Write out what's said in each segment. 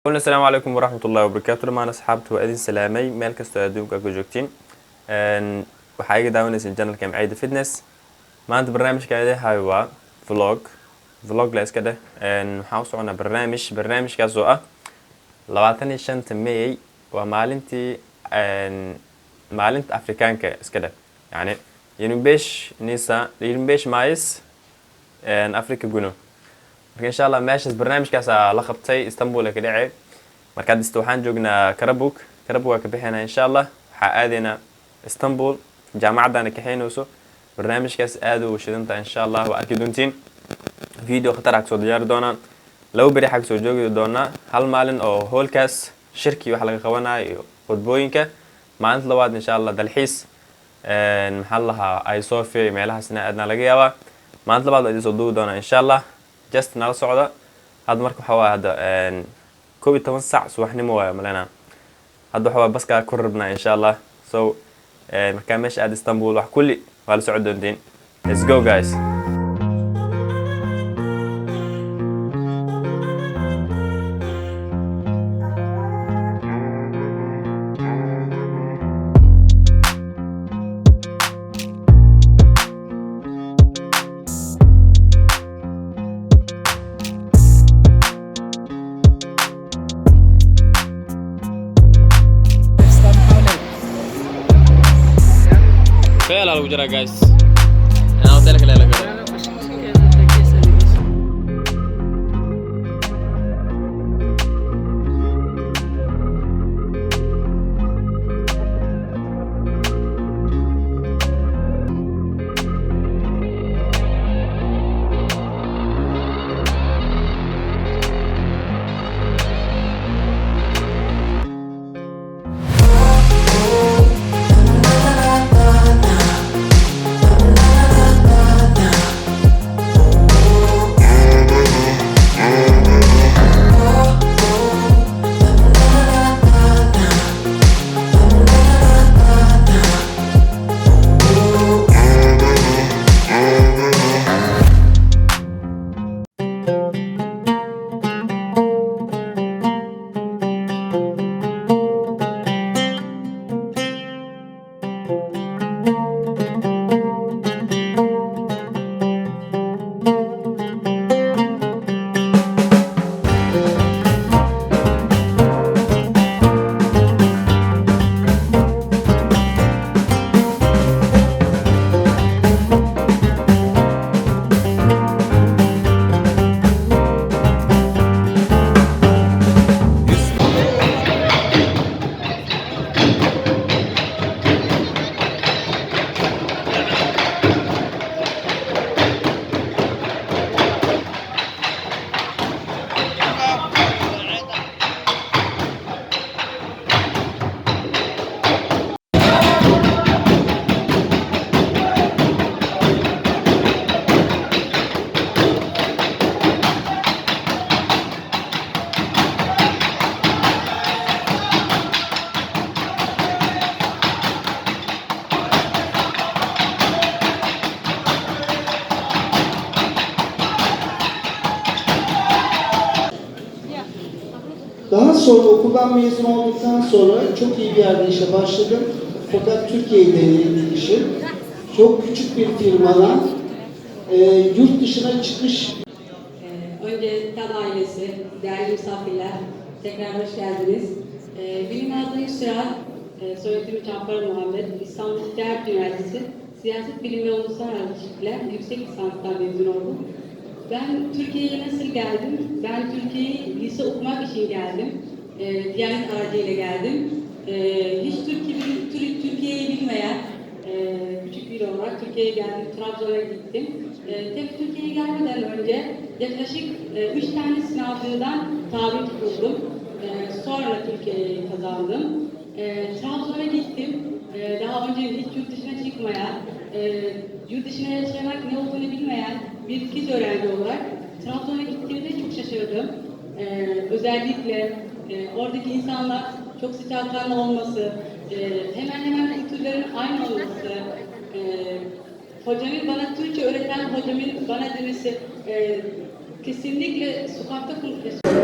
قلنا السلام عليكم ورحمة الله وبركاته. معنا أصحابتي وأدين سلامي meel kastoo adduunka ku joogtiin. waxaa iga daawanaysan channelka Maciida Fitness. maanta barnaamijka adeehay waa vlog la iska dheh. waxaan u soconaa barnaamijkaas oo ah 25 May waa maalinta Afrikaanka iska dheh. yani Yirmbeesh Maayis Afrika Guno. marka insha Allah meeshaas barnaamijkaas la qabtay Istanbul ka dhacay. marka hadda waxaan joognaa Karabuk waa ka bixinaa insha Allah. waxaa aadayna Istanbul jaamacadana ka xeynayso. barnaamijkaas aad u shidanta insha Allah waa arki doontiin video khatar ah soo diyaar doonaan. laba bari xaq soo joogi doonaa. hal maalin oo hoolkaas shirki wax laga qabanayo qodbooyinka. maalinta labaad insha Allah dalxiis maxaa lahaa ay soo fiir meelahaasna aadna laga yaabaa. maalinta labaad ay soo duubi doonaa insha Allah. just nala socda hadda marka waxa waa hadda 12 saac subaxnimo waa malena hadda waxa waa baska ku rabnaa insha Allah. so marka meesha aad Istanbul wax kulli waa la socod doontiin. let's go guys. فعلا لو جرى جايز انا قلت لك لا لا Daha sonra okuldan mezun olduktan sonra çok iyi bir yerde işe başladım. Fakat Türkiye'yi deneyimlemişim. Çok küçük bir firmadan yurt dışına çıkış. Önce TAN ailesi, değerli misafirler, tekrar hoş geldiniz. Benim adım Yusra, soyadım Cafer Muhammed, İstanbul Ticaret Üniversitesi Siyaset Bilimi ve Uluslararası İlişkiler yüksek lisanstan mezun oldum. Ben Türkiye'ye nasıl geldim? Ben Türkiye'ye lise okumak için geldim. Diyanet aracıyla geldim. Hiç Türkiye'yi bilmeyen küçük biri olarak Türkiye'ye geldim. Trabzon'a gittim. Tabii Türkiye'ye gelmeden önce yaklaşık 3 tane sınavdan tabi tutuldum. Sonra Türkiye'yi kazandım. Trabzon'a gittim. Daha önce hiç yurt dışına çıkmayan, yurt dışına yaşamak ne olduğunu bilmeyen bir kız öğrenci olarak Trabzon'a gittiğimde çok şaşırdım. Özellikle oradaki insanlar çok sıcakkanlı olması, hemen hemen kültürlerin aynı olması, hocamın bana Türkçe öğreten hocamın bana demesi, Kesinlikle sokakta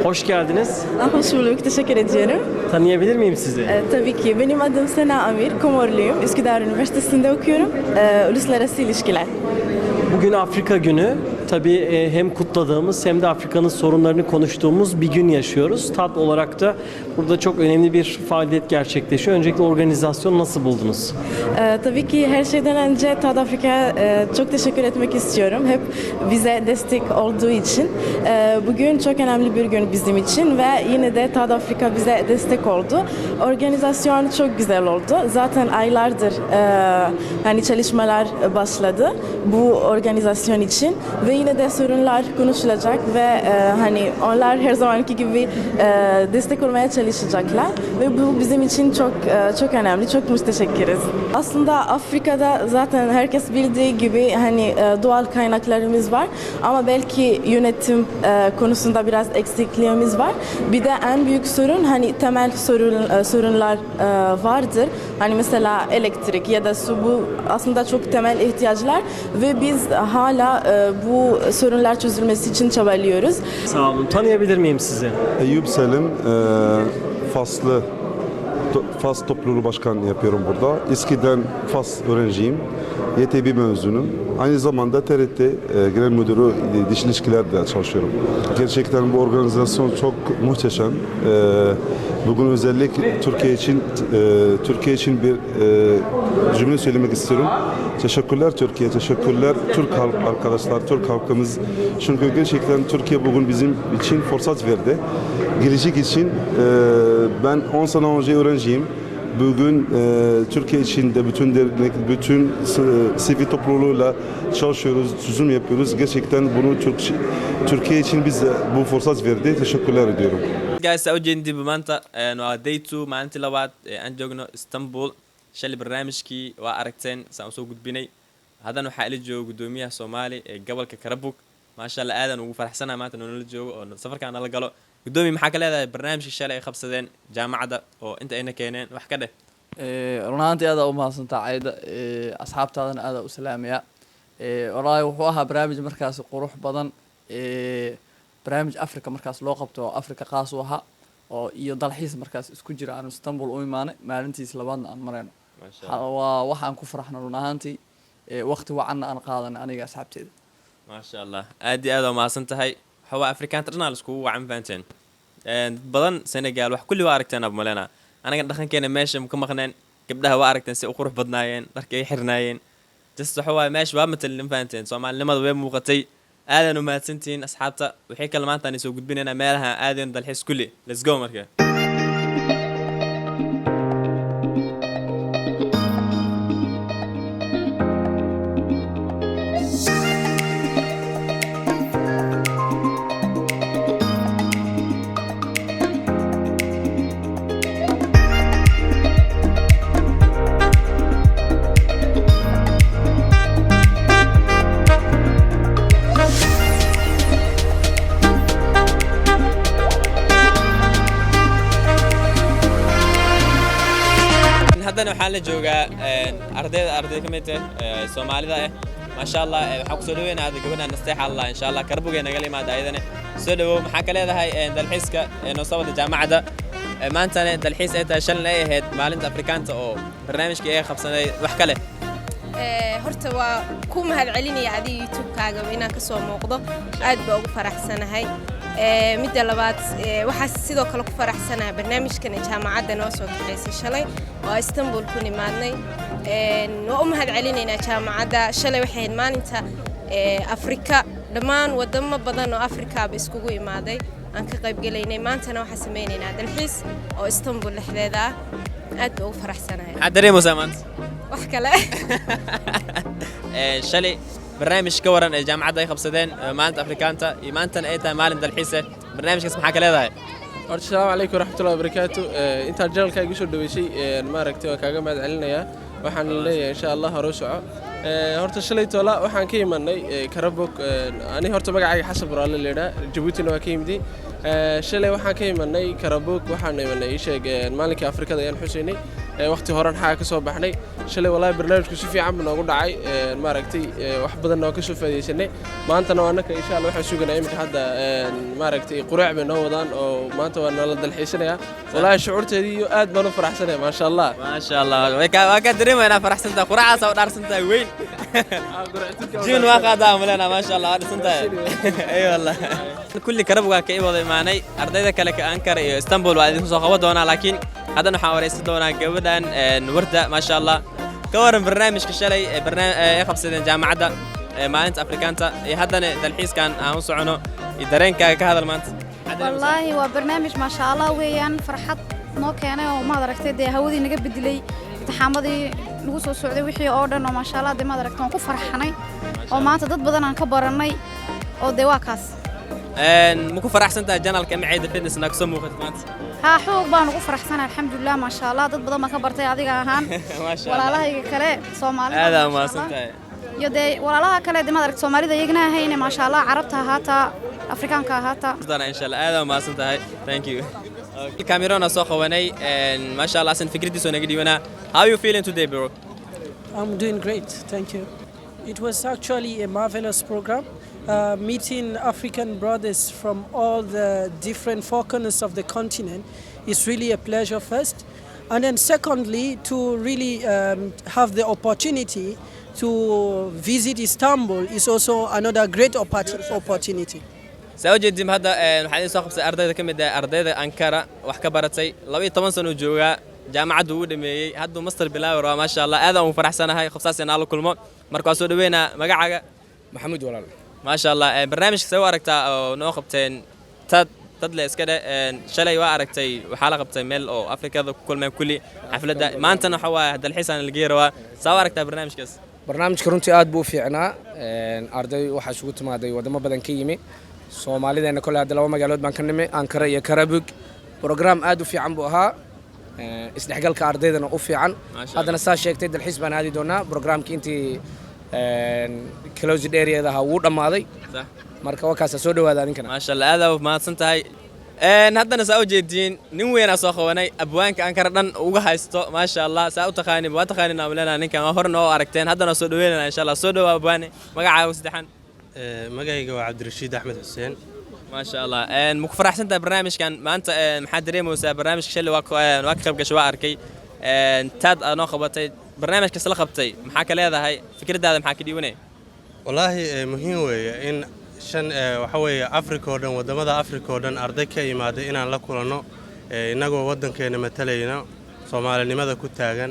Hoş geldiniz. Hoş bulduk, teşekkür ediyorum. Tanıyabilir miyim sizi? Tabii ki. Benim adım Sena Amir, Komorluyum. Üsküdar Üniversitesi'nde okuyorum. Uluslararası ilişkiler. Bugün Afrika Günü. Tabii hem kutladığımız hem de Afrika'nın sorunlarını konuştuğumuz bir gün yaşıyoruz. TAD olarak da burada çok önemli bir faaliyet gerçekleşiyor. Öncelikle organizasyonu nasıl buldunuz? Tabii ki her şeyden önce TAD Afrika'ya çok teşekkür etmek istiyorum. Hep bize destek olduğu için. Bugün çok önemli bir gün bizim için ve yine de TAD Afrika bize destek oldu. Organizasyon çok güzel oldu. Zaten aylardır hani çalışmalar başladı bu organizasyon için ve yine de sorunlar konuşulacak ve hani onlar her zamanki gibi destek olmaya çalışacaklar ve bu bizim için çok önemli. Çok müteşekkiriz. Aslında Afrika'da zaten herkes bildiği gibi hani doğal kaynaklarımız var ama belki yönetim konusunda biraz eksikliğimiz var. Bir de en büyük sorun hani temel sorunlar vardır. Hani mesela elektrik ya da su, bu aslında çok temel ihtiyaçlar ve biz hala bu sorunlar çözülmesi için çabalıyoruz. Sağ olun. Tanıyabilir miyim sizi? Eyüp Selim, Fas Topluluğu Başkan yapıyorum burada. Eskiden Fas öğrenciyim. YTB mezunum. Aynı zamanda TRT Genel Müdürü Dış İlişkiler'de çalışıyorum. Gerçekten bu organizasyon çok muhteşem. Bugün özellikle Türkiye için bir cümle söylemek istiyorum. Teşekkürler Türkiye, teşekkürler Türk arkadaşlar, Türk halkımız. Çünkü gerçekten Türkiye bugün bizim için fırsat verdi. Gelecek için ben 10 sene önce öğrenciyim. Bugün Türkiye içinde bütün sivil topluluğuyla çalışıyoruz, çözüm yapıyoruz. Gerçekten bunu Türkiye için bize bu fırsat verdi. Teşekkürler ediyorum. Guys, ujeedin maanta waa day 2 maalintii labaad aan joogno Istanbul. Shalay barnaamijkii waa aragteen saan soo gudbinay. Haddana waxaa ila jooga gudoomiyaha Soomaali ee gobolka Karabuk. Maasha Allah aadan ugu faraxsanahay maanta inuu joogo oo safarkaan nala galo. Gudoomiye maxaa ka leedahay barnaamijka shalay ay qabsadeen jaamacadda oo inta ayna keeneen wax ka dheh. runaantii aad u mahadsantahay Cayda, asxaabtaadana aad u salaamaya. Walahi wuxuu ahaa barnaamij markaas qurux badan, barnaamij Afrika markaas loo qabto Afrika qaas u ahaa oo iyo dalxiis markaas isku jira aan Istanbul u imaanay maalintiis labaadna aan marayno. waa waxaan ku faraxno runaantii waqti wacan aan qaadan aniga asxaabteeda. Maasha Allah, aad iyo aad u mahadsantahay. Waxa Afrikaanta dhan la isku wacan faanteen badan Senegal wax kulli waa aragteen ab malena anaga dhaqankeena meesha ka maqneen gabdhaha waa aragteen si u qurux badnaayeen dharka ay xirnaayeen just waxa meesha waa matalin faanteen Soomaalinimada way muuqatay aadan u mahadsantiin asxaabta wixii kala maanta aan soo gudbinayna meelaha aadan dalxiis kulli let's go markaa. haddana waxaan la joogaa arday ka mid ah Soomaalida ma sha Allah waxa ku soo dhaweynaa gabadha nasteexa Allah insha Allah Karabugay naga limaad ayadana soo dhawow maxaa ka leedahay dalxiiska noo soo wada jaamacadda maanta dalxiis ay tahay shalay ahayd maalinta Afrikaanta oo barnaamijka ay qabsanay wax kale horta waa ku mahad celinaya adiga YouTube-kaaga inaan ka soo muuqdo aad baa ugu faraxsanahay midda labaad waxa sidoo kale ku faraxsanahay barnaamijkan jaamacadda noo soo kaxaysay shalay oo Istanbul ku nimaadnay waa u mahad celinayna jaamacadda shalay waxay maalinta Afrika dhammaan wadamo badan oo Afrika ba iskugu imaaday aan ka qayb galaynay maantana waxa sameeynaa dalxiis oo Istanbul dhexdeeda aad baa ugu faraxsanahay dareemaysaa maanta wax kale shalay barnaamij ka waran ee jaamacadda ay qabsadeen maalinta Afrikaanta iyo maantana ay tahay maalin dalxiis barnaamijkaas maxaa ka leedahay Assalamu alaykum warahmatullahi wabarakatuh inta jalka igu soo dhaweysay ma aragtay waa kaaga mahad celinayaa waxaan leeyahay insha Allah hore soco horta shalay tola waxaan ka imanay Karabuk ani horta magacayga Xasan Buraale leeyahay Djibouti waa ka yimid shalay waxaan ka imanay Karabuk waxaan imanay sheeg maalinka Afrikada ayaan xuseynay waqti horan xaa ka soo baxnay shalay wallahi barnaamijku si fiican buu noogu dhacay maaragtay wax badan oo ka soo faa'iideysanay maantana waa annaka insha Allah waxaan suganaa imika hadda maaragtay quraac bay noo wadaan oo maanta waa nala dalxiisanaya wallahi shucuurteedii iyo aad baan u faraxsanahay ma sha Allah waa ka dareemayna faraxsanta quraacaas oo dhaarsantahay weyn جون واقع دام لنا ما شاء الله هذا سنتها اي والله كل كرب وكاي ودا imaanay ardayda kale ka Ankara iyo Istanbul waa idin soo qaban doona laakiin hadana waxaan wareysan doonaa gabadhan warda ma sha Allah ka waran barnaamijka shalay ay qabsadeen jaamacadda maalinta Afrikaanta ee hadana dalxiiskan aan u socono dareenkaaga ka hadal maanta wallahi waa barnaamij ma sha Allah weeyaan farxad noo keenay oo ma aragtay hawadii naga beddelay imtixaamadii lagu soo socday wixii oo dhan oo ma sha Allah ma aragtay ku farxanay oo maanta dad badan aan ka baranay oo waa kaas ma ku faraxsantahay janalka Maciida Fitness na kasoo muuqato maanta ها حوق بان ugu faraxsanahay alxamdulillah ma sha Allah dad badan ma ka bartay adiga ahaan walaalahayga kale Soomaalida aad ma santahay yade walaalaha kale ma aragtay Soomaalida iyagana ahayna ma sha Allah Carabta haata Afrikaanka haata dana insha Allah aad ma santahay thank you الكاميرون soo qabanay ma sha Allah san fikradiisu naga diiwana how you feeling today bro I'm doing great thank you it was actually a marvelous program meeting African brothers from all the different four corners of the continent is really a pleasure first and then secondly to really have the opportunity to visit Istanbul is also another great opportunity سأوجد هذا waxaan soo qabsay ardayda kamid ah ardayda Ankara wax ka baratay 12 sano jooga jaamacadda uu dhameeyay hadda master bilaawer waa ma sha Allah aad aan faraxsanahay khafsaasina la kulmo markaa soo dhaweena magacaaga Maxamed walaal ما شاء الله برنامجك سوى أركتا نوقبتين تد لإسكده شلي وأركتي وحالة قبتي ميل أو أفريقيا كل ما كلي حفلة ما أنت نحوا هذا الحسن الجيروا سوى أركتا برنامج كاس برنامج كرنتي آد بو في عنا أرضي وحشوت ما دي ودم بدن كيمي سومالي لأن كل هذا لو ما قالوا ما كنمي أنكرا يا كربوك برنامج آد في عن بوها استحقال كأرضي ذا نوقف عن هذا نساء شيء تد الحسبان هذه دونا برنامج كنتي closed area da wuu dhamaaday marka wakaas soo dhawaada ninkana ma sha Allah aad u maadsantahay haddana soo jeedin nin weyn soo qabanay abwaanka Ankara dhan uga haysto ma sha Allah saa u taqaanay waa taqaanay naamlana ninkan hor noo aragteen haddana soo dhaweynaa insha Allah soo dhawaad abwaane magacaaga saddexan magacayga waa Cabdirashiid Axmed Xuseen ma sha Allah ma ku faraxsantahay barnaamijkan maanta maxaa dareemaysaa barnaamijka shalay waa ka qayb gashay waa arkay taad anoo qabatay barnaamijka sala qabtay maxaa ka leedahay fikradaada maxaa ka diiwanay wallahi muhiim weeye in shan waxa weeye Afrika oo dhan wadamada Afrika oo dhan arday ka imaaday inaan la kulano inagoo wadankeena matalayna Soomaalinimada ku taagan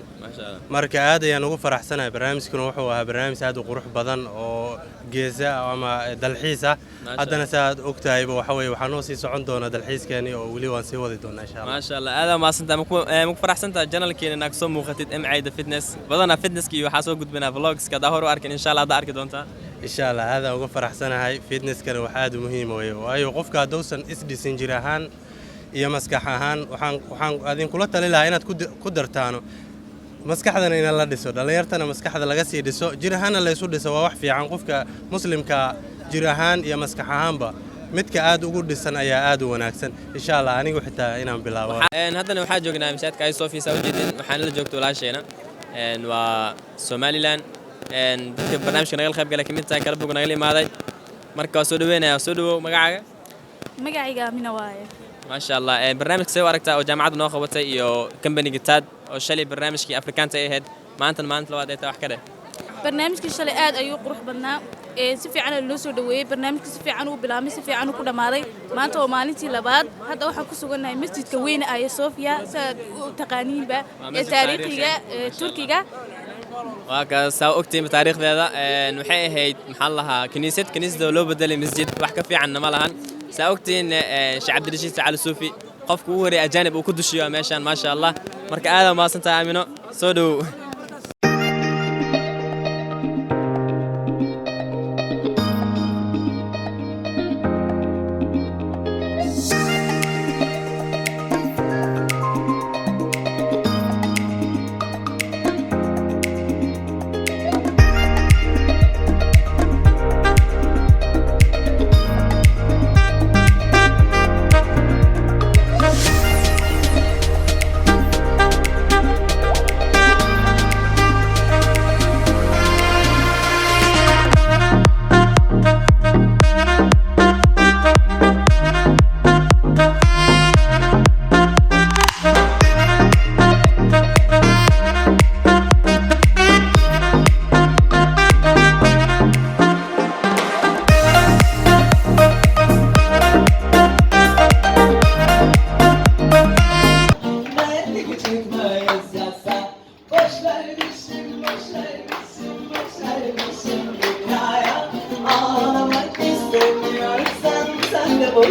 marka aad ayaan ugu faraxsanahay barnaamijkuna wuxuu ahaa barnaamij aad u qurux badan oo geesa ama dalxiis ah haddana saad ogtahay waxa weeye waxaan oo sii socon doona dalxiiskeeni oo wali waan sii wadi doonaa insha Allah ma sha Allah aad ma santaa ma faraxsantaa channelkeena naag soo muuqatid Maciida Fitness badana fitnesski waxa soo gudbinaa vlogs ka hor u arkin insha Allah arki doontaa insha Allah hada uga faraxsanahay fitnesskana waxa aad muhiim weeye waayo qofka hadowsan isdhisin jir ahaan iyo maskax ahaan waxaan adin kula tali lahaa inaad ku dartaano maskaxdana in la dhiso dhalinyartana maskaxda laga sii dhiso jir ahaan la isu dhiso waa wax fiican qofka muslimka jir ahaan iyo maskax ahaanba midka aad ugu dhisan ayaa aad u wanaagsan insha Allah anigu xitaa inaan bilaabo haddana waxaa joognaa masjidka ay Sofia Sawajeedin waxaan la joogto walaasheena waa Somaliland dadka barnaamijka naga qayb galay kamid tahay Karbog naga imaaday marka soo dhaweynaa soo dhawo magacaaga magacayga Amina waaye ما شاء الله برنامج سوى أركتا أو جامعة ناخبته يو كمبني جتاد أو شلي برنامج كي أفريقيا تأهد ما أنت لو هذا وحكده برنامج كشلي آد أيو قروح بدنا سفي عن اللوسو دوي برنامج سفي عنه بلامي سفي عنه كل ماضي ما أنت ومالتي لبعض هذا واحد كسوقنا مسجد كوين آية صوفيا تقانين با تاريخية تركيا وهكذا سو أكتب تاريخ هذا نحيي هيد محلها كنيسة دولو بدل مسجد وحكى في عنا مالهن سأوقتين شعب درجيس على سوفي قف كوري أجانب وكل شيء ماشان ما شاء الله مرك هذا ما سنت آمنه صدو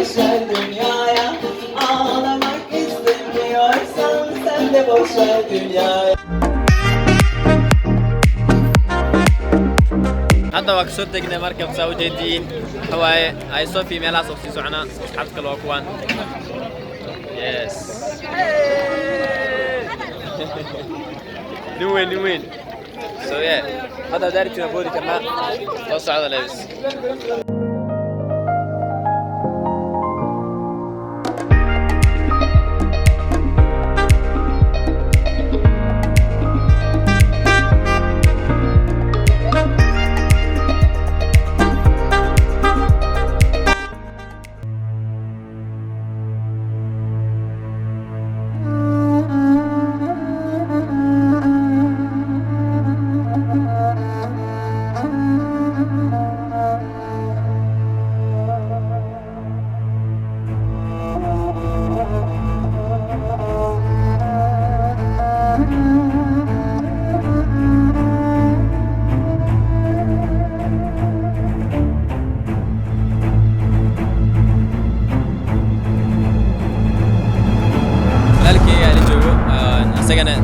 boş ver dünyaya. Ağlamak istemiyorsan sen de boş ver dünyaya. hadda waa kasoo degnay markab saa u jeediin xawaaye ay soo fi meelahaas oo sii socnaa asxaabta kale waa kuwan yes nin weyn so yeah hadda daartina boodi karnaa soo socda leebis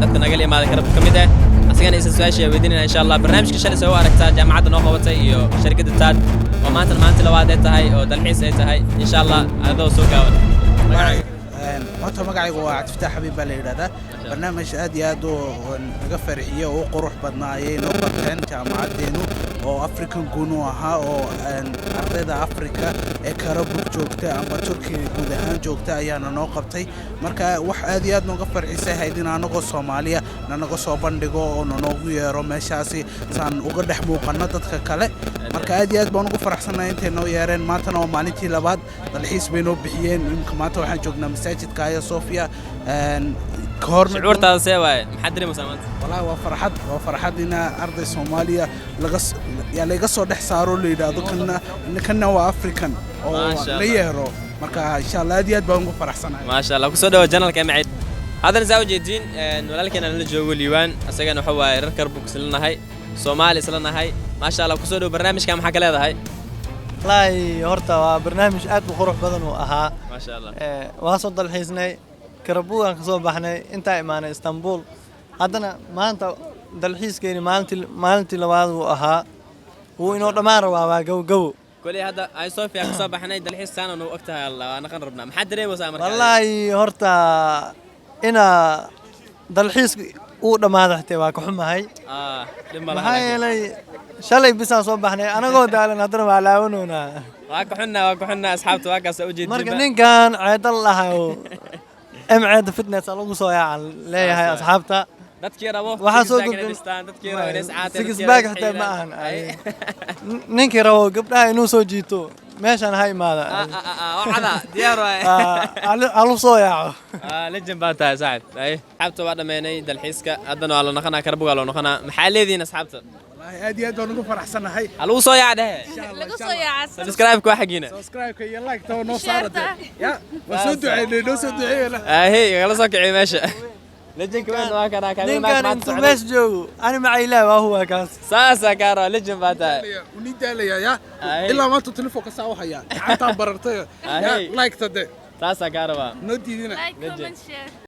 dadka naga imaada karab kamid ah asagana isa su'aasha weydiinayna insha Allah barnaamijka shalay soo aragtaa jaamacadda noo qabatay iyo shirkadda taad oo maanta labaad ay tahay oo dalxiis ay tahay insha Allah adoo soo gaaban horta magacaygu waa Cabdifataax Xabiib baa la yiraahdaa barnaamij aad iyo aad oo naga farxiyo oo qurux badnaayay noo qabteen jaamacadeenu oo African Guno ahaa oo ardayda Afrika ee Karabuk joogta ama Turkiga guud ahaan joogta ayaana noo qabtay marka wax aad iyo aad nooga farxisay haydina anagoo Soomaaliya naga soo bandhigo oo noogu yeero meeshaasi saan uga dhex muuqano dadka kale marka aad iyo aad baan ugu faraxsanahay intay noo yeereen maantana oo maalintii labaad dalxiis bay noo bixiyeen maanta waxaan joognaa masaajidka Hagia Sophia شعورتها سواء محدري مسامات والله وفرحت إن أرض الصومالية يعني قصوا دحسارو لي ده كنا وأفريقيا أو ليهرو مركا إن شاء الله ديات بانغو فرح سنة ما شاء الله كسودة وجنال كمعيد هذا نزاوج الدين ولكن أنا نجوا اليوان أسجن وحوا يركب بوكسلنا هاي صومالي سلنا هاي ما شاء الله كسودة برنامج كم حكى هذا هاي والله هرتا برنامج آت وخروح بدن وأها ما شاء الله واصل الحزني كربوغان كسو baxnay inta imaanay Istanbul hadana maanta dalxiiskeeni maalintii labaad uu ahaa uu inoo dhamaan rabaa gow kulli hada ay Sofia ka soo baxnay dalxiis saana oo ogtahay Allah ana qan rabnaa maxaa dareemaysaa markaa wallahi horta ina dalxiis uu dhamaado xitaa waa ka xumahay maxaa yeelay shalay bisaan soo baxnay anagoo daalan hadana waa laawanoona waa ka xunnaa asxaabta waa kaas u jeedin marka ninkan ceedal lahayo امعد فتنس لو سو ياعن ليهي اصحابتا dadkii rabo waxa soo gudbistaan dadkii rabo inay saacad six bag xataa ma ahan ninkii rabo gabdhaha inuu soo jiito meeshan hay maada waxada diyaar waay alu soo yaaco legend baa tahay saacad ay asxaabta waa dhameynay dalxiiska hadana waa la naqana karbuga loo naqana maxaa leediin asxaabta aad iyo aad baan ugu faraxsanahay alu soo yaacday lagu soo yaacay subscribe ku xaqiina subscribe iyo like taw noo saarade ya wasoo duceeyay noo soo duceeyay ahey kala soo kicay meesha legend كمان waa kana ninkan intuu mees joogo ani ma ilaa waa huwa kaas saasa kaaro legend baa tahay uni daalaya ya ilaa maanta telefoonka saa u haya gacanta barartay ya like tade saasa kaaro waa noo diidina like comment share